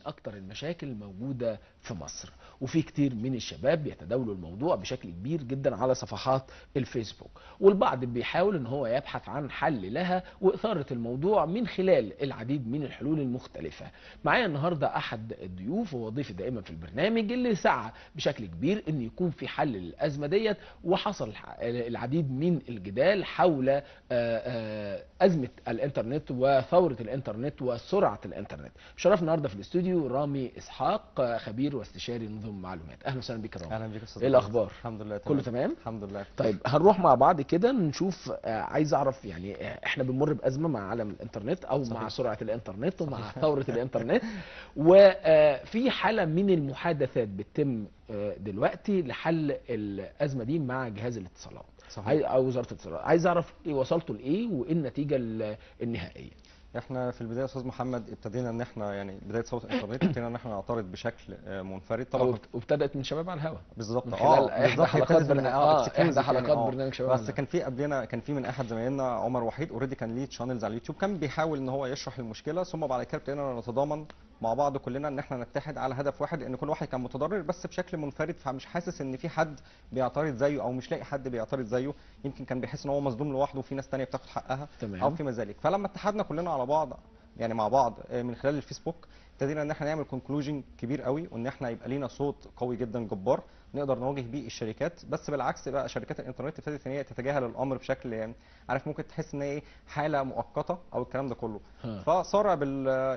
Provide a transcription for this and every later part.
اكتر المشاكل الموجودة في مصر، وفي كتير من الشباب بيتداولوا الموضوع بشكل كبير جدا على صفحات الفيسبوك، والبعض بيحاول ان هو يبحث عن حل لها واثارة الموضوع من خلال العديد من الحلول المختلفة. معايا النهاردة احد الضيوف وهو ضيفي دائما في البرنامج اللي سعى بشكل كبير ان يكون في حل للازمة ديت، وحصل العديد من الجدال حول أزمة الإنترنت وثورة الإنترنت وسرعة الإنترنت. شرف النهارده في الاستوديو رامي إسحاق، خبير واستشاري نظم معلومات. أهلا وسهلا بك يا رامي. اهلا بيك يا استاذ. إيه الأخبار؟ الحمد لله كله تمام؟ الحمد لله. طيب هنروح مع بعض كده نشوف. عايز أعرف يعني إحنا بنمر بأزمة مع عالم الإنترنت أو صحيح. مع سرعة الإنترنت ومع صحيح. ثورة الإنترنت، وفي حالة من المحادثات بتتم دلوقتي لحل الأزمة دي مع جهاز الاتصالات. صحيح. او وزاره الاتصالات. عايز اعرف ايه وصلتوا لايه وايه النتيجه النهائيه. احنا في البدايه يا استاذ محمد ابتدينا ان احنا يعني بدايه ثوره الانترنت ابتدينا ان احنا نعترض بشكل منفرد طبعا، وابتدت من شباب على الهواء بالظبط. من خلال احدى حلقات احدى حلقات برنامج شباب على بس الهواء. كان في قبلنا كان في من احد زمايلنا عمر وحيد اوريدي كان ليه تشانلز على اليوتيوب، كان بيحاول ان هو يشرح المشكله، ثم بعد كده ابتدينا نتضامن مع بعض كلنا ان احنا نتحد على هدف واحد، لان كل واحد كان متضرر بس بشكل منفرد، فمش حاسس ان في حد بيعترض زيه او مش لاقي حد بيعترض زيه، يمكن كان بيحس ان هو مظلوم لوحده وفي ناس ثانيه بتاخد حقها. تمام. او فيما ذلك. فلما اتحدنا كلنا على بعض يعني مع بعض من خلال الفيسبوك، ابتدينا ان احنا نعمل كونكلوجن كبير قوي، وان احنا يبقى لينا صوت قوي جدا جبار نقدر نواجه بيه الشركات. بس بالعكس بقى شركات الانترنت ابتدت ان هي تتجاهل الامر بشكل يعني عارف ممكن تحس ان هي حاله مؤقته او الكلام ده كله. فصار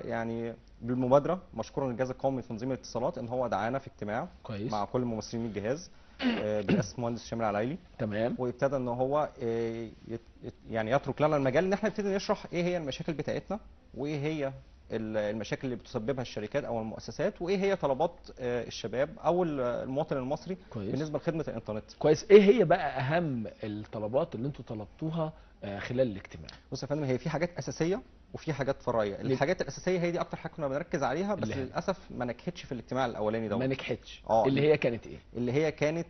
يعني بالمبادره مشكورا الجهاز القومي لتنظيم الاتصالات ان هو دعانا في اجتماع كويس مع كل ممثلين الجهاز برئاسه المهندس شامل العلايلي. تمام. وابتدى ان هو يعني يترك لنا المجال ان احنا نبتدي نشرح ايه هي المشاكل بتاعتنا، وايه هي المشاكل اللي بتسببها الشركات او المؤسسات، وايه هي طلبات الشباب او المواطن المصري كويس. بالنسبه لخدمه الانترنت. كويس. ايه هي بقى اهم الطلبات اللي انتوا طلبتوها خلال الاجتماع؟ بص يا فندم، هي في حاجات اساسيه وفي حاجات فرعيه. الحاجات الاساسيه هي دي اكتر حاجه كنا بنركز عليها، بس للاسف ما نجحتش في الاجتماع الاولاني ده. ما نجحتش. اللي هي كانت ايه؟ اللي هي كانت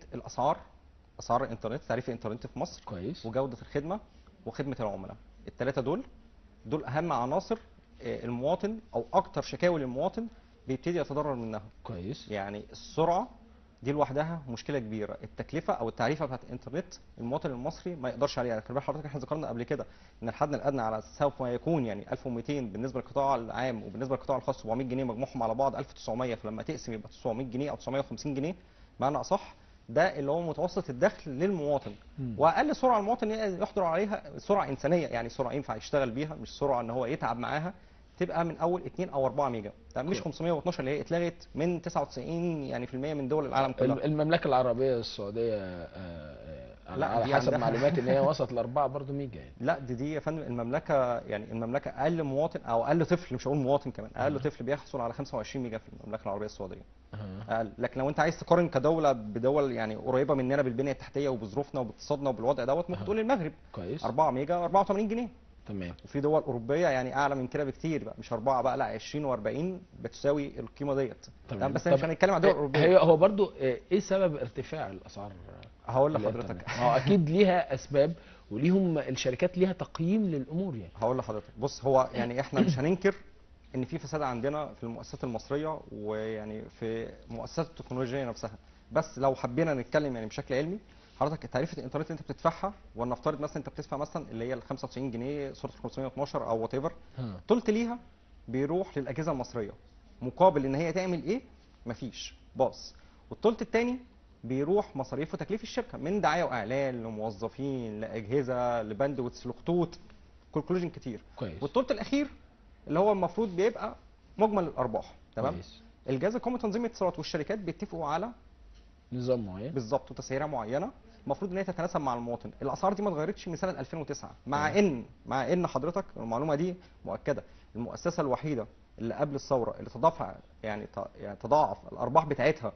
اسعار الانترنت، تعريف الانترنت في مصر. كويس. وجوده الخدمه وخدمه العملاء. الثلاثه دول اهم عناصر المواطن او اكتر شكاوي للمواطن بيبتدي يتضرر منها. كويس. يعني السرعه دي لوحدها مشكله كبيره، التكلفه او التعريفه بتاعت الانترنت المواطن المصري ما يقدرش عليها. خلي بال حضرتك احنا ذكرنا قبل كده ان الحد الادنى على سوف يكون يعني 1200 بالنسبه للقطاع العام، وبالنسبه للقطاع الخاص 700 جنيه مجموعهم على بعض 1900، فلما تقسم يبقى 900 جنيه او 950 جنيه معنى اصح. ده اللي هو متوسط الدخل للمواطن. واقل سرعه المواطن يحضر عليها سرعه انسانيه، يعني سرعه ينفع يشتغل بيها، مش سرعه ان هو يتعب معاها، تبقى من اول 2 او 4 ميجا. مش 512 اللي هي اتلغت من 99 يعني في المية من دول العالم كلها. المملكه العربيه السعوديه على حسب معلوماتي ان هي وصلت ل4 برضه ميجا يعني. لا دي يا فندم المملكه، يعني المملكه اقل مواطن او اقل طفل، مش هقول مواطن كمان، اقل طفل بيحصل على 25 ميجا في المملكه العربيه السعوديه. اقل. لكن لو انت عايز تقارن كدوله بدول يعني قريبه مننا بالبنيه التحتيه وبظروفنا وباقتصادنا وبالوضع دوت، ممكن تقول المغرب. كويس. 4 ميجا 84 جنيه. تمام. وفي دول اوروبيه يعني اعلى من كده بكتير بقى، مش 4 بقى، لا 20 و40 بتساوي القيمه ديت. تمام. بس مش هنتكلم عن دول اوروبيه. هو برضو ايه سبب ارتفاع الاسعار؟ هقول لحضرتك. هو اكيد ليها اسباب وليهم الشركات ليها تقييم للامور يعني. هقول لحضرتك. بص هو يعني احنا مش هننكر ان في فساد عندنا في المؤسسات المصريه ويعني في مؤسسات التكنولوجيا نفسها، بس لو حبينا نتكلم يعني بشكل علمي، حضرتك تعريفه الانترنت اللي انت بتدفعها، ولنفترض مثلا انت بتدفع مثلا اللي هي ال 95 جنيه صوره 512 او وات ايفر، تلت ليها بيروح للاجهزه المصريه، مقابل ان هي تعمل ايه؟ مفيش باص. والتلت الثاني بيروح مصاريف وتكليف الشركه من دعايه واعلان لموظفين لاجهزه لباندويث لخطوط كونكلوجن كتير. كويس. والتلت الاخير اللي هو المفروض بيبقى مجمل الارباح. تمام. كويس. الجهاز القومي لتنظيم الاتصالات والشركات بيتفقوا على نظام معين بالظبط وتسعيره معينه المفروض ان هي تتناسب مع المواطن. الاسعار دي ما اتغيرتش من سنه 2009، مع ان حضرتك المعلومه دي مؤكده، المؤسسه الوحيده اللي قبل الثوره اللي تضاعف الارباح بتاعتها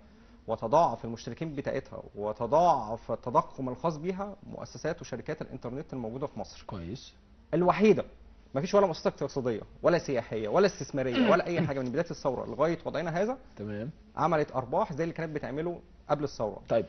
وتضاعف المشتركين بتاعتها وتضاعف التضخم الخاص بيها مؤسسات وشركات الانترنت الموجوده في مصر. كويس. الوحيده. ما فيش ولا مؤسسه اقتصاديه ولا سياحيه ولا استثماريه ولا اي حاجه من بدايه الثوره لغايه وضعنا هذا تمام عملت ارباح زي اللي كانت بتعمله قبل الثوره. طيب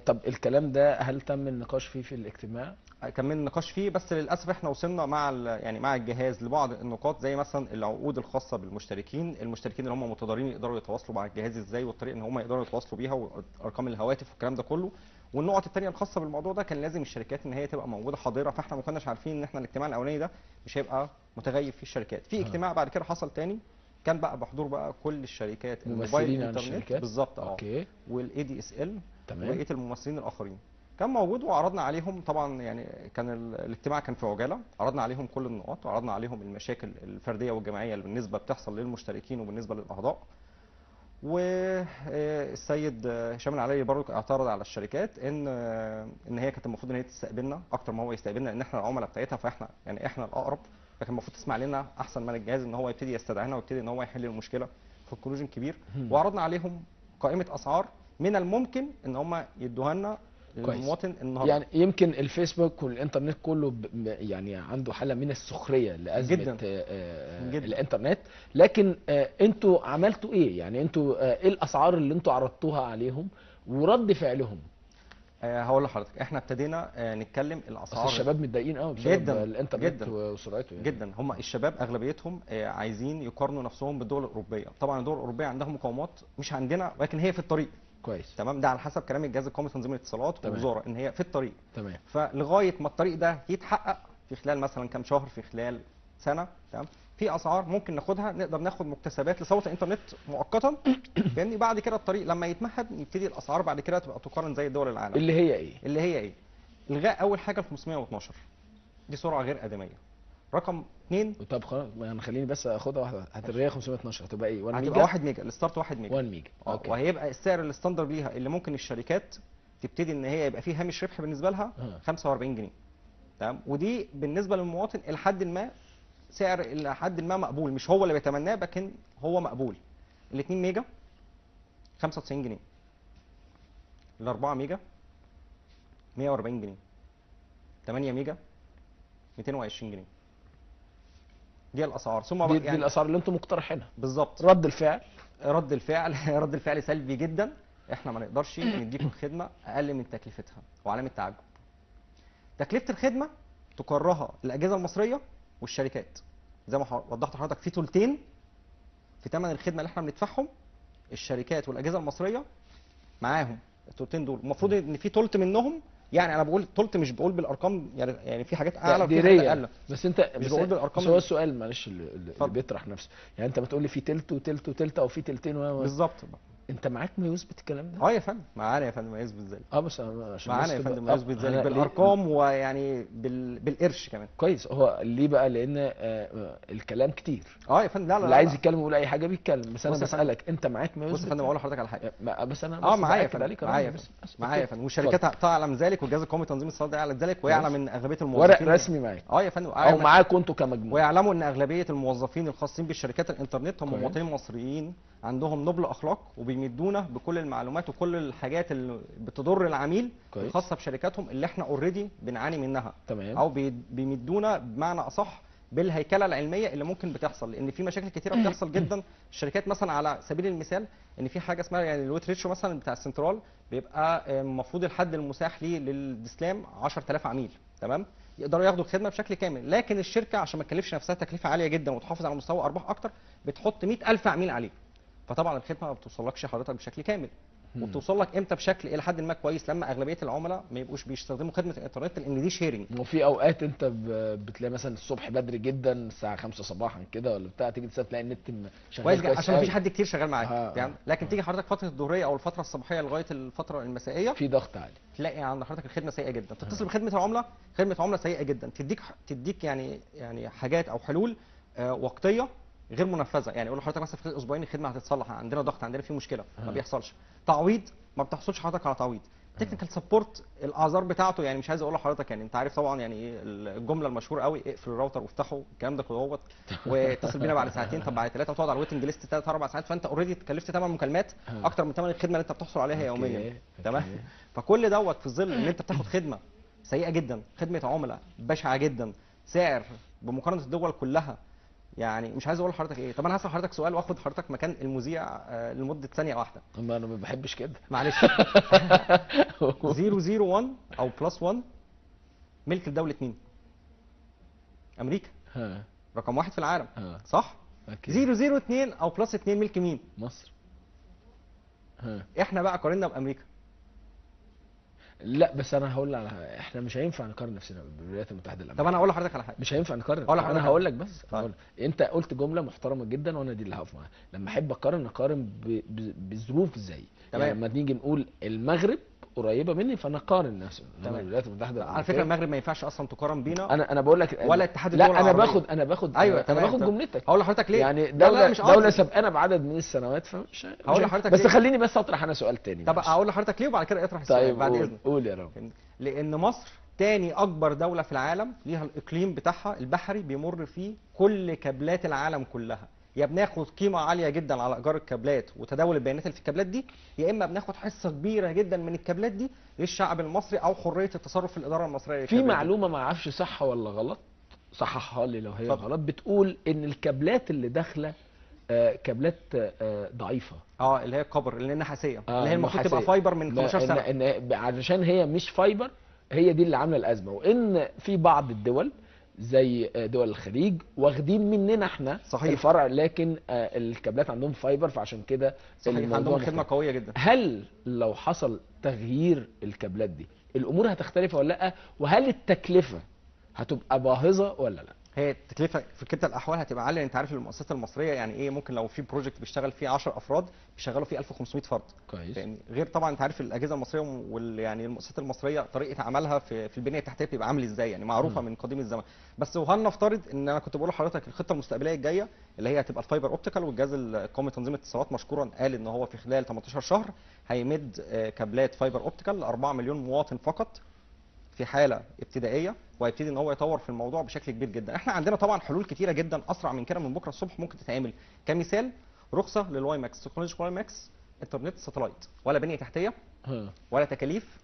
طب الكلام ده هل تم النقاش فيه في الاجتماع؟ كمان نقاش فيه، بس للاسف احنا وصلنا مع يعني مع الجهاز لبعض النقاط، زي مثلا العقود الخاصه بالمشتركين، المشتركين اللي هم متضررين يقدروا يتواصلوا مع الجهاز ازاي، والطريقه ان هم يقدروا يتواصلوا بيها، وارقام الهواتف والكلام ده كله. والنقط الثانيه الخاصه بالموضوع ده كان لازم الشركات ان هي تبقى موجوده حاضره، فاحنا ما كناش عارفين ان احنا الاجتماع الاولاني ده مش هيبقى متغيب فيه الشركات. في اجتماع بعد كده حصل تاني، كان بقى بحضور بقى كل الشركات الموبايل ممثلين عن الانترنت الشركات؟ بالظبط اوكي. والاي دي اس ال تمام. وبقيه الممثلين الاخرين. كان موجود وعرضنا عليهم طبعا، يعني كان الاجتماع كان في عجاله، عرضنا عليهم كل النقاط، وعرضنا عليهم المشاكل الفرديه والجماعيه اللي بالنسبه بتحصل للمشتركين وبالنسبه للاعضاء. والسيد هشام العلايلي برضه اعترض على الشركات ان هي كانت المفروض ان هي تستقبلنا اكتر ما هو يستقبلنا، لان احنا العملاء بتاعتها، فاحنا يعني احنا الاقرب، فكان المفروض تسمع لنا احسن من الجهاز ان هو يبتدي يستدعينا ويبتدي ان هو يحل المشكله في كونكلوجن كبير. وعرضنا عليهم قائمه اسعار من الممكن ان هم يدوها لنا كويس. للمواطن النهارده. يعني يمكن الفيسبوك والانترنت كله يعني عنده حاله من السخريه لازمه جداً. جداً. الانترنت، لكن انتوا عملتوا ايه؟ يعني انتوا ايه الاسعار اللي انتوا عرضتوها عليهم ورد فعلهم؟ هقول لحضرتك، احنا ابتدينا نتكلم اصل الاسعار. الشباب متضايقين قوي بسبب جداً. الانترنت جداً. وسرعته يعني. جدا، هم الشباب اغلبيتهم عايزين يقارنوا نفسهم بالدول الاوروبيه. طبعا الدول الاوروبيه عندها مقاومات مش عندنا، ولكن هي في الطريق. كويس. تمام، ده على حسب كلام الجهاز القومي لتنظيم الاتصالات تمام. والوزاره ان هي في الطريق. تمام. فلغايه ما الطريق ده يتحقق في خلال مثلا كام شهر، في خلال سنه، تمام، في اسعار ممكن ناخدها، نقدر ناخد مكتسبات لثوره الانترنت مؤقتا. فاهمني؟ بعد كده الطريق لما يتمهد يبتدي الاسعار بعد كده تبقى تقارن زي دول العالم. اللي هي ايه؟ اللي هي ايه؟ الغاء اول حاجه ال 512، دي سرعه غير ادميه. رقم 2، طب خلاص يعني خليني بس اخدها واحده، هتبقى 512 هتبقى ايه؟ 1 هتبقى ميجا؟ 1 ميجا، الستارت 1 ميجا. 1 ميجا. اوكي. وهيبقى السعر الستاندرد ليها اللي ممكن الشركات تبتدي ان هي يبقى فيه هامش ربح بالنسبه لها 45 جنيه. تمام، ودي بالنسبه للمواطن الى حد ما سعر الى حد ما مقبول، مش هو اللي بيتمناه لكن هو مقبول. ال 2 ميجا 95 جنيه، ال 4 ميجا 140 جنيه، 8 ميجا 220 جنيه. دي الاسعار. ثم دي الاسعار اللي انتم مقترحينها بالظبط. رد الفعل؟ رد الفعل سلبي جدا. احنا ما نقدرش نديكم خدمه اقل من تكلفتها، وعلامه تعجب. تكلفه الخدمه تقرها الاجهزه المصريه والشركات. زي ما وضحت لحضرتك، في ثلثين في ثمن الخدمه اللي احنا بندفعهم، الشركات والاجهزه المصريه معاهم الثلثين دول. المفروض ان في ثلث منهم، يعني انا بقول ثلث، مش بقول بالارقام، يعني في حاجات اعلى وفي حاجات اقل، بس انت مش بقول بالارقام. بس هو السؤال معلش اللي بيطرح نفسه، يعني انت بتقول لي في تلت وتلت وتلت او في تلتين بالظبط. انت معاك ما يثبت الكلام ده؟ يا فندم، معانا يا فندم ما يثبت ذلك. بس عشان معانا يا فندم ما يثبت ذلك بالارقام ويعني بالقرش كمان. كويس. هو ليه بقى؟ لان الكلام كتير. يا فندم. لا اللي عايز يتكلم يقول اي حاجه بيتكلم، بس انا بسالك انت معاك ما يثبت؟ بص يا فندم، اقول لحضرتك على حاجه. بس انا معايا يا فندم. معايا يا فندم، والشركات تعلم ذلك، والجهاز القومي لتنظيم الاتصالات يعلم ذلك، ويعلم ان اغلبيه الموظفين ورق رسمي معاك. يا فندم، او معاكم انتوا كمجموعه، ويعلموا ان اغلبيه الموظفين الخاصين بالشركات الانترنت هم مواطنين مصريين عندهم نبل اخلاق، وبيمدونا بكل المعلومات وكل الحاجات اللي بتضر العميل الخاصه بشركاتهم اللي احنا اوريدي بنعاني منها. تمام. او بيمدونا بمعنى اصح بالهيكله العلميه اللي ممكن بتحصل، لان في مشاكل كتيره بتحصل جدا. الشركات مثلا على سبيل المثال ان في حاجه اسمها يعني الويت ريتشو مثلا بتاع السنترال، بيبقى المفروض الحد المساح ليه للدسلام 10000 عميل، تمام، يقدروا ياخدوا الخدمه بشكل كامل. لكن الشركه عشان ما تكلفش نفسها تكلفه عاليه جدا وتحافظ على مستوى ارباح اكتر، بتحط 100000 عميل عليه، فطبعا الخدمه ما بتوصلكش حضرتك بشكل كامل. وبتوصل لك امتى بشكل الى حد ما كويس؟ لما اغلبيه العملاء ما يبقوش بيستخدموا خدمه الانترنت، لان دي شيرنج. وفي اوقات انت بتلاقي مثلا الصبح بدري جدا الساعه 5 صباحا كده ولا بتاع، تيجي تلاقي النت شغال كويس عشان مفيش حد كتير شغال معاك. يعني لكن تيجي حضرتك فتره الظهريه او الفتره الصباحيه لغايه الفتره المسائيه، في ضغط عالي، تلاقي عند حضرتك الخدمه سيئه جدا. تتصل بخدمه العملاء، خدمه عملاء سيئه جدا، تديك يعني حاجات او حلول وقتيه غير منفذه. يعني يقول لحضرتك مثلا في اسبوعين الخدمه هتتصلح، عندنا ضغط، عندنا في مشكله، ما بيحصلش. تعويض ما بتحصلش حضرتك على تعويض. تكنيكال سبورت الاعذار بتاعته، يعني مش عايز اقول لحضرتك، يعني انت عارف طبعا يعني الجمله المشهوره قوي، اقفل الراوتر وافتحه، الكلام ده كله واتصل بينا بعد ساعتين، طب بعد 3، وتقعد على الويتنج ليست 3 4 ساعات، فانت اوريدي اتكلفت 8 مكالمات اكتر من ثمن الخدمه اللي انت بتحصل عليها يوميا. تمام. فكل دوت في ظل ان انت بتاخد خدمه سيئه جدا، خدمه عملاء بشعه جدا، سعر بمقارنه الدول كلها يعني مش عايز اقول لحضرتك ايه. طب انا هسال حضرتك سؤال واخد حضرتك مكان المذيع لمده ثانيه واحده. اما انا ما بحبش كده. معلش. 001 او بلس 1 ملك لدوله مين؟ امريكا. ها رقم واحد في العالم. ها صح؟ اكيد. 002 او بلس 2 ملك مين؟ مصر. ها احنا بقى قارنا بامريكا. لا بس انا هقول على احنا مش هينفع نقارن نفسنا بالولايات المتحده الامريكيه. طب انا اقول لحضرتك على حاجه. مش هينفع نقارن. أقول لحضرتك انا على هقول لك بس طيب. هقول. انت قلت جمله محترمه جدا وانا دي اللي هقف معاها. لما احب اقارن بظروف ازاي. تمام. يعني لما نيجي نقول المغرب قريبه مني فانا اقارن نفسي. تمام. الولايات المتحده الامريكيه على فكره المغرب ما ينفعش اصلا تقارن بينا. انا بقول لك ولا اتحاد لا الدول انا العربية. باخد ايوه انا تمام. باخد جملتك. هقول لحضرتك ليه. يعني لا دوله مش دوله قصدي. سابقانا بعدد من السنوات فمش هقول لحضرتك بس ليه. خليني بس اطرح انا سؤال تاني. طب معلش. اقول لحضرتك ليه وبعد كده اطرح السؤال طيب بعد قول اذنك. قول يا رب. لان مصر تاني اكبر دوله في العالم، ليها الاقليم بتاعها البحري بيمر فيه كل كابلات العالم كلها. يا بناخد قيمه عاليه جدا على ايجار الكابلات وتداول البيانات اللي في الكابلات دي، يا اما بناخد حصه كبيره جدا من الكابلات دي للشعب المصري او حريه التصرف في الاداره المصريه في معلومه ما اعرفش صح ولا غلط، صححها لي لو هي اتفضل. غلط، بتقول ان الكابلات اللي داخله كابلات ضعيفه. اللي هي الكبر اللي هي النحاسيه، اللي هي المفروض تبقى النحاسية. فايبر من 15 سنه. إن علشان هي مش فايبر، هي دي اللي عامله الازمه. وان في بعض الدول زي دول الخليج واخدين مننا احنا صحيح. الفرع، لكن الكابلات عندهم فايبر، فعشان كده صحيح الموضوع عندهم خدمه مختلف. قويه جدا. هل لو حصل تغيير الكابلات دي الامور هتختلف ولا لا؟ وهل التكلفه هتبقى باهظه ولا لا؟ هي التكلفه في كلتا الاحوال هتبقى عاليه. انت عارف المؤسسات المصريه يعني ايه، ممكن لو في بروجكت بيشتغل فيه 10 افراد بيشغلوا فيه 1500 فرد. كويس. فاهمني؟ غير طبعا انت عارف الاجهزه المصريه يعني المؤسسات المصريه طريقه عملها في البنيه التحتيه بتبقى عامل ازاي، يعني معروفه من قديم الزمن. بس وهل نفترض ان انا كنت بقول لحضرتك الخطه المستقبليه الجايه اللي هي هتبقى الفايبر اوبتيكال، والجهاز القومي لتنظيم الاتصالات مشكورا قال ان هو في خلال 18 شهر هيمد كابلات فايبر اوبتيكال ل 4 مليون مواطن فقط في حاله ابتدائيه، وهيبتدي ان هو يطور في الموضوع بشكل كبير جدا. احنا عندنا طبعا حلول كتيره جدا اسرع من كده من بكره الصبح ممكن تتعمل. كمثال رخصه للواي ماكس، تكنولوجيا واي ماكس، انترنت ساتلايت، ولا بنيه تحتيه ولا تكاليف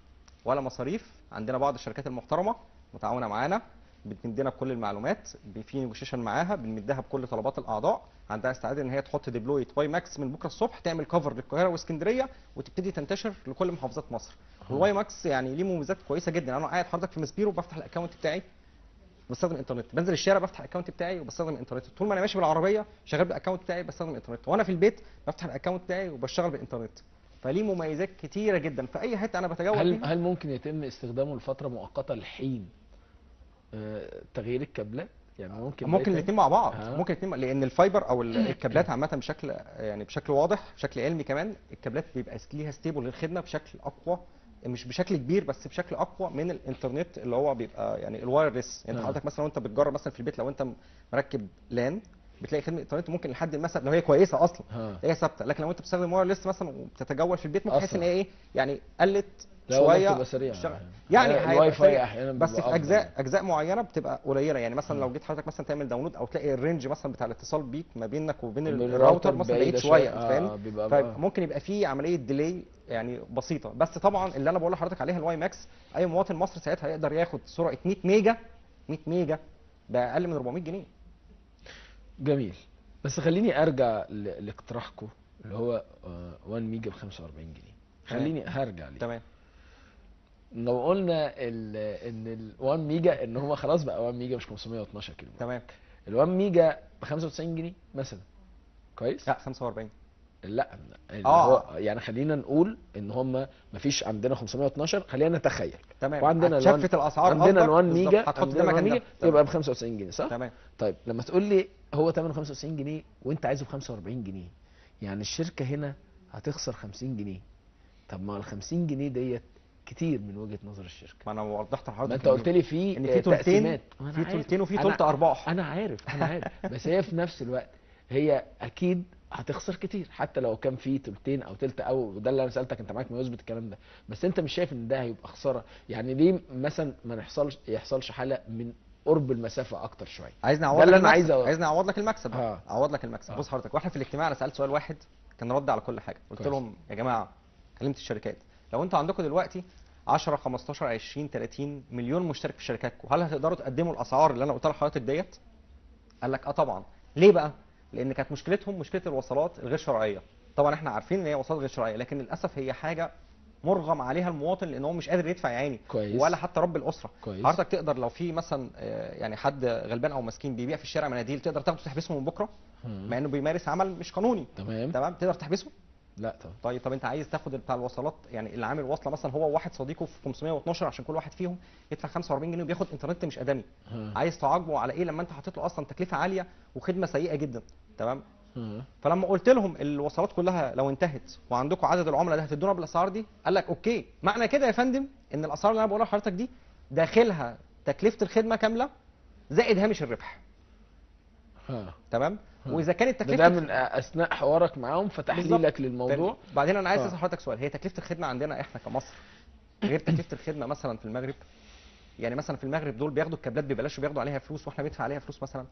ولا مصاريف. عندنا بعض الشركات المحترمه متعاونه معانا بتدينا بكل المعلومات، في نيجوشيشن معاها بنمدها بكل طلبات الاعضاء، عندها استعداد ان هي تحط ديبلويت واي ماكس من بكره الصبح، تعمل كفر للقاهره واسكندريه وتبتدي تنتشر لكل محافظات مصر. والواي ماكس يعني ليه مميزات كويسه جدا. انا قاعد حضرتك في مسبيرو بفتح الاكونت بتاعي بستخدم انترنت، بنزل الشارع بفتح الاكونت بتاعي وبستخدم انترنت، طول ما انا ماشي بالعربيه شغال بالاكونت بتاعي بستخدم انترنت، وانا في البيت بفتح الاكونت بتاعي وبشتغل بالانترنت. فليه مميزات كتيره جدا في اي حته انا بتجول فيها. هل ممكن يتم استخدامه لفتره مؤقته لحين تغيير الكابلات؟ يعني ممكن الاثنين مع بعض. ممكن الاثنين، لان الفايبر او الكابلات عامه بشكل واضح بشكل علمي كمان، الكابلات بيبقى ليها ستيبل للخدمه بشكل اقوى، مش بشكل كبير بس بشكل اقوى من الانترنت اللي هو بيبقى يعني الوايرلس. يعني حضرتك مثلا وانت بتجرب مثلا في البيت لو انت مركب لان بتلاقي خدمه الانترنت ممكن لحد مثلا لو هي كويسه اصلا هي ثابته، لكن لو انت بتستخدم وايرلس مثلا وبتتجول في البيت ممكن تحس ان هي ايه يعني قلت شويه يعني الواي فاي احيانا بس في اجزاء معينه بتبقى قليله. يعني مثلا لو جيت حضرتك مثلا تعمل داونلود او تلاقي الرينج مثلا بتاع الاتصال بيك ما بينك وبين الراوتر مثلا بعيد شويه، فاهم؟ فممكن يبقى في عمليه ديلي يعني بسيطه. بس طبعا اللي انا بقول لحضرتك عليها الواي ماكس، اي مواطن مصري ساعتها يقدر ياخد سرعه 100 ميجا باقل من 400 جنيه. جميل. بس خليني ارجع لاقتراحكم اللي هو 1 ميجا ب 45 جنيه. خليني هرجع ليه. تمام. لو قلنا ان ال 1 ميجا ان هو خلاص بقى 1 ميجا مش 512 كيلو. تمام. ال 1 ميجا ب 95 جنيه مثلا. كويس؟ لا 45. لا هو يعني خلينا نقول ان هم مفيش عندنا 512، خلينا نتخيل. تمام. وعندنا شفت الاسعار عندنا ال 1 ميجا هتحط ده مكان ده يبقى ب 95 جنيه صح؟ تمام. طيب لما تقول لي هو ثمنه 95 جنيه وانت عايزه ب 45 جنيه، يعني الشركه هنا هتخسر 50 جنيه. طب ما ال 50 جنيه ديت كتير من وجهه نظر الشركه. ما انا وضحت لحضرتك. ما انت قلت لي في ان في تلتين، في تلتين وفي تلت ارباح. انا عارف بس هي في نفس الوقت هي اكيد هتخسر كتير حتى لو كان في تلتين او تلت، او ده اللي انا سالتك انت معاك ما يثبت الكلام ده. بس انت مش شايف ان ده هيبقى خساره؟ يعني ليه مثلا ما يحصلش حاله من قرب المسافه اكتر شويه؟ عايزني اعوض لك عايزني اعوض لك المكسب. اعوض لك المكسب. بص حضرتك، واحنا في الاجتماع انا سالت سؤال واحد كان رد على كل حاجه. قلت لهم يا جماعه، كلمت الشركات، لو انتوا عندكم دلوقتي 10 15 20 30 مليون مشترك في شركاتكم، هل هتقدروا تقدموا الاسعار اللي انا قلتها لحضرتك ديت؟ قال لك طبعا. ليه بقى؟ لان كانت مشكلتهم مشكله الوصلات الغير شرعيه. طبعا احنا عارفين ان هي وصلات غير شرعيه، لكن للاسف هي حاجه مرغم عليها المواطن، لان هو مش قادر يدفع يا عيني، كويس. ولا حتى رب الاسره. كويس. حضرتك تقدر لو في مثلا يعني حد غلبان او مسكين بيبيع في الشارع مناديل، تقدر تاخده تحبسه من بكره مع انه بيمارس عمل مش قانوني. تمام. تمام، تقدر تحبسه؟ لا طبعا. طيب انت عايز تاخد بتاع الوصلات، يعني اللي عامل وصله مثلا هو واحد صديقه في 512 عشان كل واحد فيهم يدفع 45 جنيه وبياخد انترنت مش ادمي، عايز تعاقبه على ايه لما انت حاطط له اصلا تكلفه عاليه وخدمه سيئه جدا؟ تمام. فلما قلت لهم الوصلات كلها لو انتهت وعندكم عدد العملاء ده هتدونا بالاسعار دي، قال لك اوكي. معنى كده يا فندم ان الاسعار اللي انا بقولها لحضرتك دي داخلها تكلفه الخدمه كامله زائد هامش الربح. تمام. واذا كانت تكلفه ده من اثناء حوارك معاهم فتحليلك للموضوع. بعدين انا عايز اسال حضرتك سؤال، هي تكلفه الخدمه عندنا احنا كمصر غير تكلفه الخدمه مثلا في المغرب؟ يعني مثلا في المغرب دول بياخدوا الكابلات ببلاش وبياخدوا عليها فلوس واحنا بندفع عليها فلوس مثلا.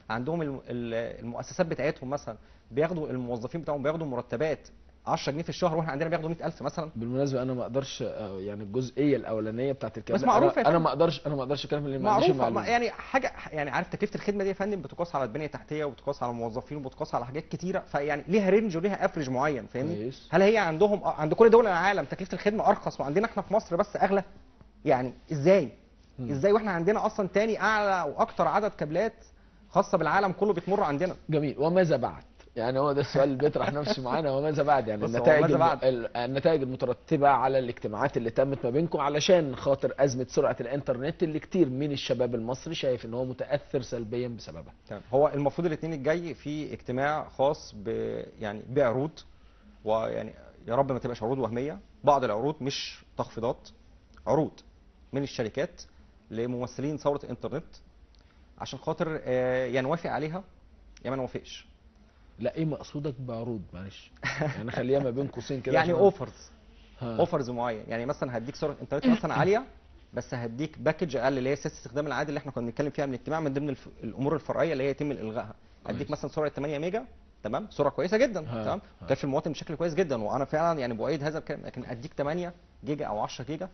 عندهم المؤسسات بتاعتهم مثلا بياخدوا الموظفين بتاعهم بياخدوا مرتبات 10 جنيه في الشهر، واحنا عندنا بياخدوا 100,000 مثلا. بالمناسبه انا ما اقدرش يعني الجزئيه الاولانيه بتاعت الكابلات بس معروفه انا ما اقدرش اتكلم اللي ما عنديش معروفه يعني حاجه، يعني عارف تكلفه الخدمه دي يا فندم بتقاس على البنيه التحتيه وبتقاس على الموظفين وبتقاس على حاجات كتيره، فيعني ليها رينج وليها افريج معين، فاهمني؟ هل هي عندهم عند كل دول العالم تكلفه الخدمه ارخص وعندنا احنا في مصر بس اغلى؟ يعني ازاي؟ ازاي واحنا عندنا اصلا تاني اعلى واكتر عدد كابلات خاصه بالعالم كله بتمر عندنا؟ جميل. وماذا بعد؟ يعني هو ده السؤال اللي بيطرح نفسه معانا، وماذا بعد؟ يعني النتائج المترتبه على الاجتماعات اللي تمت ما بينكم علشان خاطر ازمه سرعه الانترنت اللي كتير من الشباب المصري شايف ان هو متاثر سلبيا بسببها. تمام. هو المفروض الاثنين الجاي في اجتماع خاص يعني بعروض، ويعني يا رب ما تبقاش عروض وهميه، بعض العروض مش تخفيضات، عروض من الشركات لممثلين ثوره الانترنت عشان خاطر يا نوافق عليها يا ما نوافقش. لا ايه مقصودك بعروض؟ معلش يعني خليها ما بين قوسين كده. يعني اوفرز معين، يعني مثلا هديك سرعه انترنت مثلا عاليه بس هديك باكج اقل اللي هي سياسه الاستخدام العادي اللي احنا كنا بنتكلم فيها من الاجتماع، من ضمن الامور الفرعيه اللي هي يتم الغائها. اديك مثلا سرعه 8 ميجا، تمام، سرعه كويسه جدا، تمام، وكشف المواطن بشكل كويس جدا، وانا فعلا يعني بؤيد هذا الكلام. لكن اديك 8 جيجا او 10 جيجا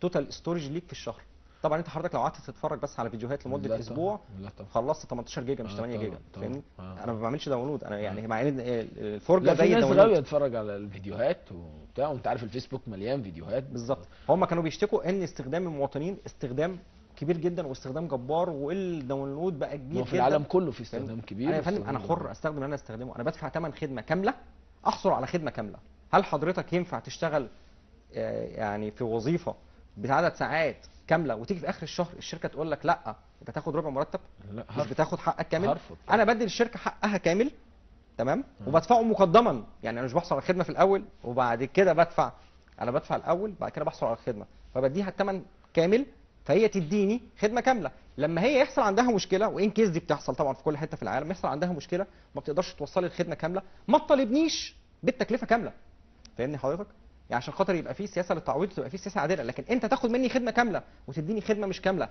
توتال ستورج ليك في الشهر. طبعا انت حضرتك لو قعدت تتفرج بس على فيديوهات لمده اسبوع خلصت 18 جيجا مش 8 جيجا، فاهمني؟ انا ما بعملش داونلود، انا يعني مع ان الفرجه زي الداونلود. لا في ناس غاويه تتفرج على الفيديوهات وبتاع، وانت عارف الفيسبوك مليان فيديوهات. بالظبط. هم كانوا بيشتكوا ان استخدام المواطنين استخدام كبير جدا واستخدام جبار، والداونلود بقى كبير جدا. في العالم كله في استخدام كبير. انا يا فندم انا حر استخدم اللي انا استخدمه، انا بدفع ثمن خدمه كامله احصل على خدمه كامله. هل حضرتك ينفع تشتغل يعني في وظيفه بعدد ساعات كامله وتيجي في اخر الشهر الشركه تقول لك لا انت تاخد ربع مرتب؟ لا مش بتاخد حقك كامل. هرفض. انا بدي الشركه حقها كامل، تمام، وبدفعه مقدما، يعني انا مش بحصل على الخدمه في الاول وبعد كده بدفع، انا بدفع الاول بعد كده بحصل على الخدمه، فبديها الثمن كامل فهي تديني خدمه كامله. لما هي يحصل عندها مشكله، وان كيس دي بتحصل طبعا في كل حته في العالم، يحصل عندها مشكله ما بتقدرش توصل لي الخدمه كامله، ما تطالبنيش بالتكلفه كامله، فاهمني حضرتك؟ يعني عشان خاطر يبقى في سياسه للتعويض وتبقى في سياسه عادله. لكن انت تاخد مني خدمه كامله وتديني خدمه مش كامله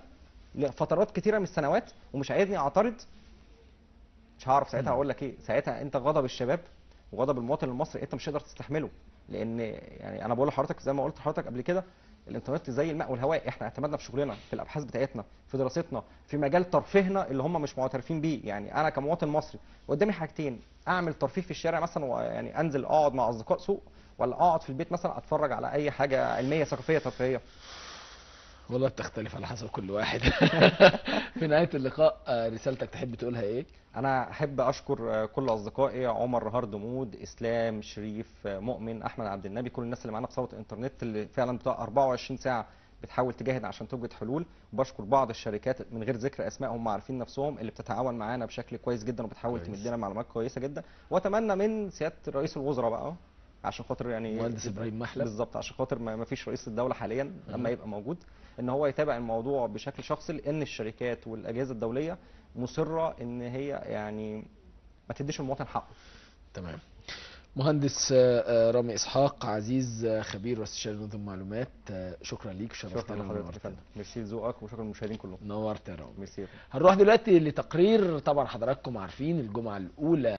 لفترات كتيره من السنوات ومش عايزني اعترض، مش هعرف ساعتها اقول لك ايه. ساعتها انت غضب الشباب وغضب المواطن المصري انت مش هتقدر تستحمله، لان يعني انا بقول لحضرتك زي ما قلت لحضرتك قبل كده، الانترنت زي الماء والهواء، احنا اعتمدنا في شغلنا في الابحاث بتاعتنا في دراستنا في مجال ترفيهنا اللي هم مش معترفين بيه. يعني انا كمواطن مصري قدامي حاجتين، اعمل ترفيه في الشارع مثلا، يعني انزل اقعد مع اصدقاء سوق، ولا اقعد في البيت مثلا اتفرج على اي حاجه علميه ثقافيه ترفيهيه. والله بتختلف على حسب كل واحد. في نهايه اللقاء رسالتك تحب تقولها ايه؟ انا احب اشكر كل اصدقائي، عمر هاردمود، اسلام، شريف، مؤمن، احمد عبد النبي، كل الناس اللي معانا في ثوره الانترنت اللي فعلا بتاع 24 ساعه بتحاول تجاهد عشان توجد حلول. وبشكر بعض الشركات من غير ذكر اسماء هم عارفين نفسهم اللي بتتعاون معانا بشكل كويس جدا وبتحاول تمدنا معلومات كويسه جدا. واتمنى من سياده رئيس الوزراء بقى عشان خاطر يعني مهندس ابراهيم محلب بالظبط، عشان خاطر ما فيش رئيس الدوله حاليا لما يبقى موجود، ان هو يتابع الموضوع بشكل شخصي، لان الشركات والاجهزه الدوليه مصره ان هي يعني ما تديش المواطن حقه. تمام. مهندس رامي اسحاق عزيز، خبير واستشاري نظم معلومات، شكرا ليك وشرفتنا. شكرا لحضرتك يا فندم، ميرسي لذوقك وشكرا للمشاهدين كلهم. نورت يا رامي. ميرسي. هنروح دلوقتي لتقرير. طبعا حضراتكم عارفين الجمعه الاولى